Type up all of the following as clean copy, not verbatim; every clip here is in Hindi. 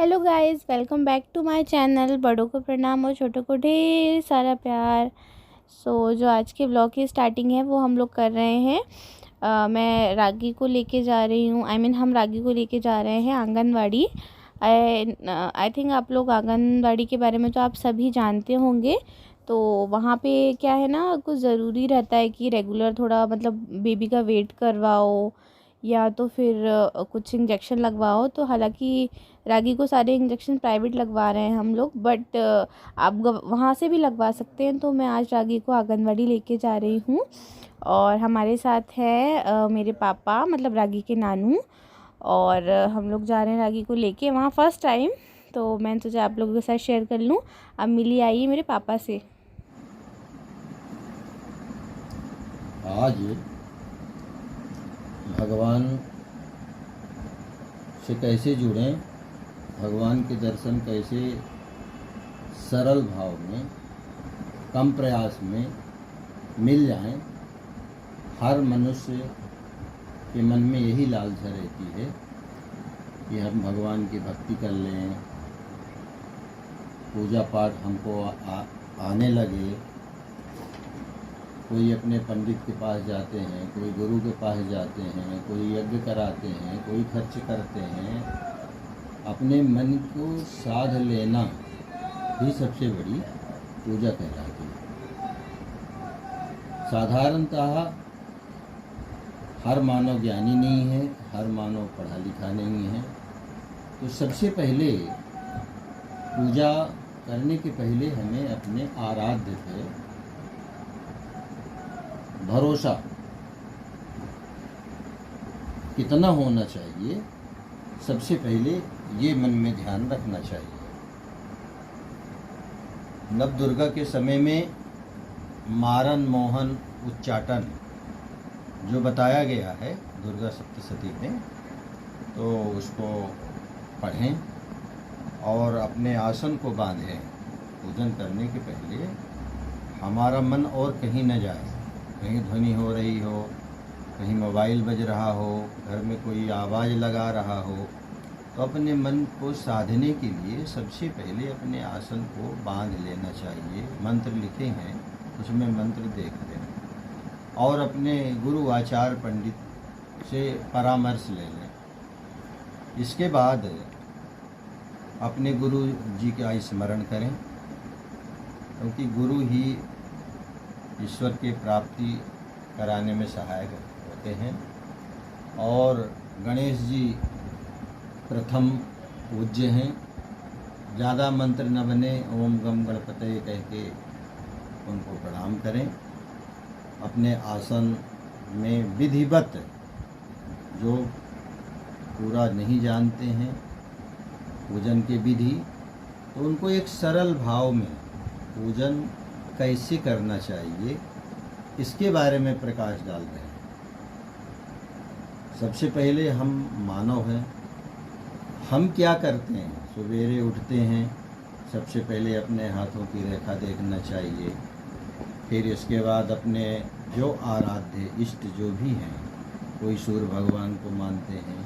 Hello guys, welcome back to my channel. बड़ों को प्रणाम और छोटों को ढेर सारा प्यार। जो आज के ब्लॉग की स्टार्टिंग है वो हम लोग कर रहे हैं। मैं रागी को लेके जा रही हूँ। हम रागी को लेके जा रहे हैं आंगनवाड़ी। आई थिंक आप लोग आंगनवाड़ी के बारे में तो आप सभी जानते होंगे। तो वहाँ पे क्या है ना, कुछ ज़रूरी रहता है कि रेगुलर थोड़ा मतलब बेबी का वेट करवाओ या तो फिर कुछ इंजेक्शन लगवाओ। तो हालांकि रागी को सारे इंजेक्शन प्राइवेट लगवा रहे हैं हम लोग, बट आप वहाँ से भी लगवा सकते हैं। तो मैं आज रागी को आंगनवाड़ी लेके जा रही हूँ और हमारे साथ है मेरे पापा, मतलब रागी के नानू। और हम लोग जा रहे हैं रागी को लेके वहाँ फर्स्ट टाइम। तो मैंने सोचा आप लोगों के साथ शेयर कर लूँ। अब मिली आई है मेरे पापा से। आज भगवान से कैसे जुड़ें, भगवान के दर्शन कैसे सरल भाव में, कम प्रयास में मिल जाएं। हर मनुष्य के मन में यही लालसा रहती है कि हम भगवान की भक्ति कर लें, पूजा पाठ हमको आने लगे। कोई अपने पंडित के पास जाते हैं, कोई गुरु के पास जाते हैं, कोई यज्ञ कराते हैं, कोई खर्च करते हैं। अपने मन को साध लेना ही सबसे बड़ी पूजा कहलाती है। साधारणतः हर मानव ज्ञानी नहीं है, हर मानव पढ़ा लिखा नहीं है। तो सबसे पहले पूजा करने के पहले हमें अपने आराध्य पे भरोसा कितना होना चाहिए, सबसे पहले ये मन में ध्यान रखना चाहिए। नव दुर्गा के समय में मारन मोहन उच्चाटन जो बताया गया है दुर्गा सप्तशती में, तो उसको पढ़ें और अपने आसन को बांधें। पूजन करने के पहले हमारा मन और कहीं न जाए। कहीं ध्वनि हो रही हो, कहीं मोबाइल बज रहा हो, घर में कोई आवाज़ लगा रहा हो, तो अपने मन को साधने के लिए सबसे पहले अपने आसन को बांध लेना चाहिए। मंत्र लिखे हैं, उसमें मंत्र देख लें और अपने गुरु आचार्य पंडित से परामर्श ले लें। इसके बाद अपने गुरु जी का स्मरण करें, क्योंकि गुरु ही ईश्वर की प्राप्ति कराने में सहायक होते हैं। और गणेश जी प्रथम पूज्य हैं। ज़्यादा मंत्र न बने, ओम गम गणपते कह के उनको प्रणाम करें। अपने आसन में विधिवत, जो पूरा नहीं जानते हैं पूजन के विधि, तो उनको एक सरल भाव में पूजन कैसे करना चाहिए इसके बारे में प्रकाश डाल रहे हैं। सबसे पहले हम मानव हैं, हम क्या करते हैं? सवेरे उठते हैं, सबसे पहले अपने हाथों की रेखा देखना चाहिए। फिर इसके बाद अपने जो आराध्य इष्ट जो भी हैं, कोई सूर्य भगवान को मानते हैं,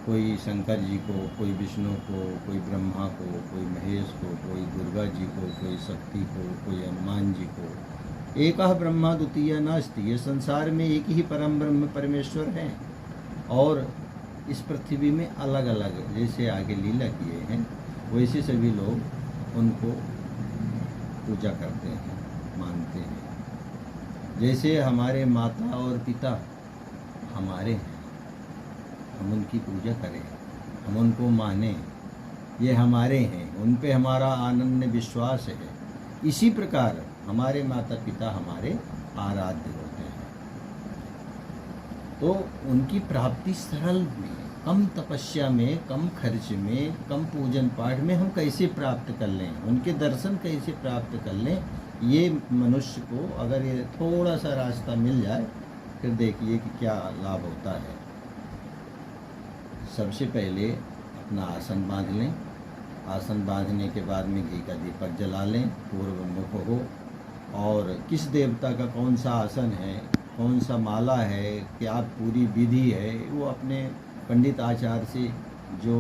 कोई शंकर जी को, कोई विष्णु को, कोई ब्रह्मा को, कोई महेश को, कोई दुर्गा जी को, कोई शक्ति को, कोई हनुमान जी को। एकह ब्रह्मा द्वितीय नास्ति। ये संसार में एक ही परम ब्रह्म परमेश्वर हैं और इस पृथ्वी में अलग अलग, जैसे आगे लीला किए हैं वैसे सभी लोग उनको पूजा करते हैं, मानते हैं। जैसे हमारे माता और पिता हमारे हैं, हम उनकी पूजा करें, हम उनको माने, ये हमारे हैं, उन पे हमारा आनंद विश्वास है। इसी प्रकार हमारे माता पिता हमारे आराध्य होते हैं। तो उनकी प्राप्ति सरल में, कम तपस्या में, कम खर्च में, कम पूजन पाठ में हम कैसे प्राप्त कर लें, उनके दर्शन कैसे प्राप्त कर लें, ये मनुष्य को अगर ये थोड़ा सा रास्ता मिल जाए, फिर देखिए कि क्या लाभ होता है। सबसे पहले अपना आसन बांध लें। आसन बांधने के बाद में घी का दीपक जला लें, पूर्व मुख हो। और किस देवता का कौन सा आसन है, कौन सा माला है, क्या पूरी विधि है, वो अपने पंडित आचार्य से जो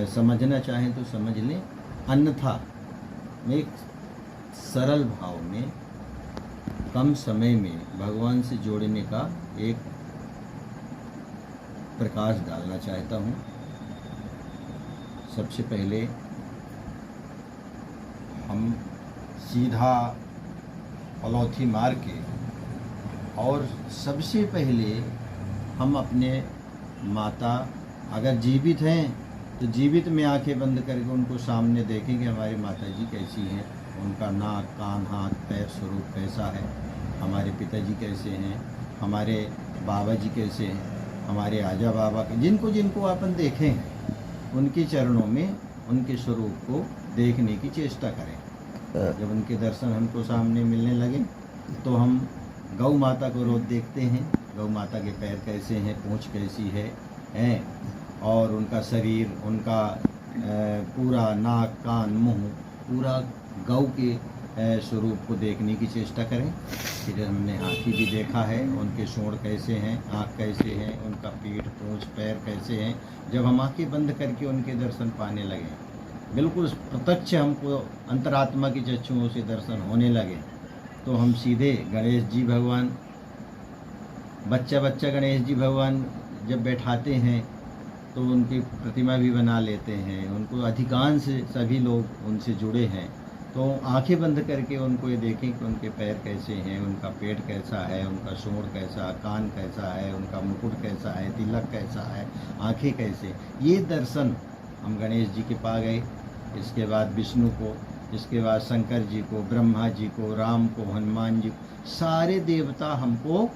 समझना चाहें तो समझ लें, अन्यथा में एक सरल भाव में कम समय में भगवान से जोड़ने का एक प्रकाश डालना चाहता हूँ। सबसे पहले हम सीधा पलौथी मार के और सबसे पहले हम अपने माता अगर जीवित हैं तो जीवित में आंखें बंद करके उनको सामने देखेंगे हमारी माता जी कैसी हैं, उनका नाक कान हाथ पैर स्वरूप कैसा है, हमारे पिताजी कैसे हैं, हमारे बाबा जी कैसे हैं, हमारे आजा बाबा के जिनको जिनको अपन देखें उनके चरणों में उनके स्वरूप को देखने की चेष्टा करें। जब उनके दर्शन हमको सामने मिलने लगे तो हम गौ माता को रोज देखते हैं, गौ माता के पैर कैसे हैं, पूँछ कैसी है और उनका शरीर, उनका पूरा नाक कान मुंह पूरा गौ के स्वरूप को देखने की चेष्टा करें। फिर हमने हाथी भी देखा है, उनके सूंड कैसे हैं, आँख कैसे हैं, उनका पीठ पूँछ पैर कैसे हैं। जब हम आँखें बंद करके उनके दर्शन पाने लगे, बिल्कुल प्रत्यक्ष हमको अंतरात्मा की चक्षुओं से दर्शन होने लगे, तो हम सीधे गणेश जी भगवान, बच्चा गणेश जी भगवान जब बैठाते हैं तो उनकी प्रतिमा भी बना लेते हैं। उनको अधिकांश सभी लोग उनसे जुड़े हैं, तो आंखें बंद करके उनको ये देखें कि उनके पैर कैसे हैं, उनका पेट कैसा है, उनका सूंड कैसा, कान कैसा है, उनका मुकुट कैसा है, तिलक कैसा है, आंखें कैसे। ये दर्शन हम गणेश जी के पा गए। इसके बाद विष्णु को, इसके बाद शंकर जी को, ब्रह्मा जी को, राम को, हनुमान जी को, सारे देवता हमको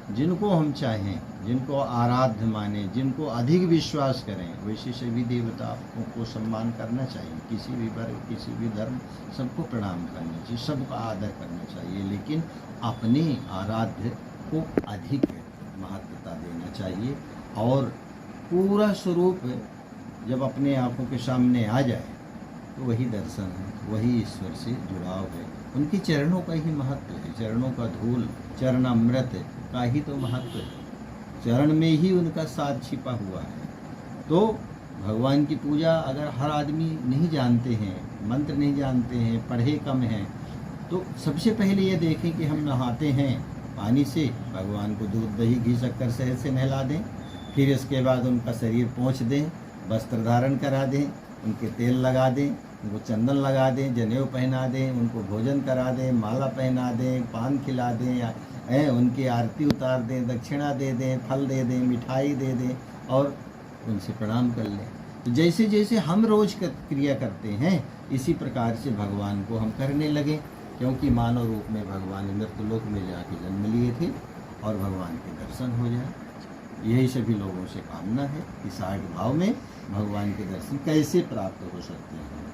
जिनको हम चाहें, जिनको आराध्य माने, जिनको अधिक विश्वास करें, वैसे सभी देवताओं को सम्मान करना चाहिए। किसी भी वर्ग किसी भी धर्म सबको प्रणाम करना चाहिए, सबका आदर करना चाहिए, लेकिन अपने आराध्य को अधिक महत्वता देना चाहिए। और पूरा स्वरूप जब अपने आँखों के सामने आ जाए तो वही दर्शन है, वही ईश्वर से जुड़ाव है। उनके चरणों का ही महत्व है, चरणों का धूल, चरणामृत का ही तो महत्व है। चरण में ही उनका साथ छिपा हुआ है। तो भगवान की पूजा अगर हर आदमी नहीं जानते हैं, मंत्र नहीं जानते हैं, पढ़े कम हैं, तो सबसे पहले ये देखें कि हम नहाते हैं पानी से, भगवान को दूध दही घी शक्कर शहद से नहला दें। फिर इसके बाद उनका शरीर पोंछ दें, वस्त्र धारण करा दें, उनके तेल लगा दें, उनको चंदन लगा दें, जनेऊ पहना दें, उनको भोजन करा दें, माला पहना दें, पान खिला दें, उनकी आरती उतार दें, दक्षिणा दे दें, फल दे दें, मिठाई दे दें और उनसे प्रणाम कर लें। तो जैसे जैसे हम रोज क्रिया करते हैं इसी प्रकार से भगवान को हम करने लगे, क्योंकि मानव रूप में भगवान मृत्युलोक में जाके जन्म लिए थे और भगवान के दर्शन हो जाए। यही सभी लोगों से कामना है कि साठ भाव में भगवान के दर्शन कैसे प्राप्त हो सकते हैं।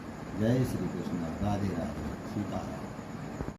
जय श्री कृष्ण, राधे राधे, सीताराम।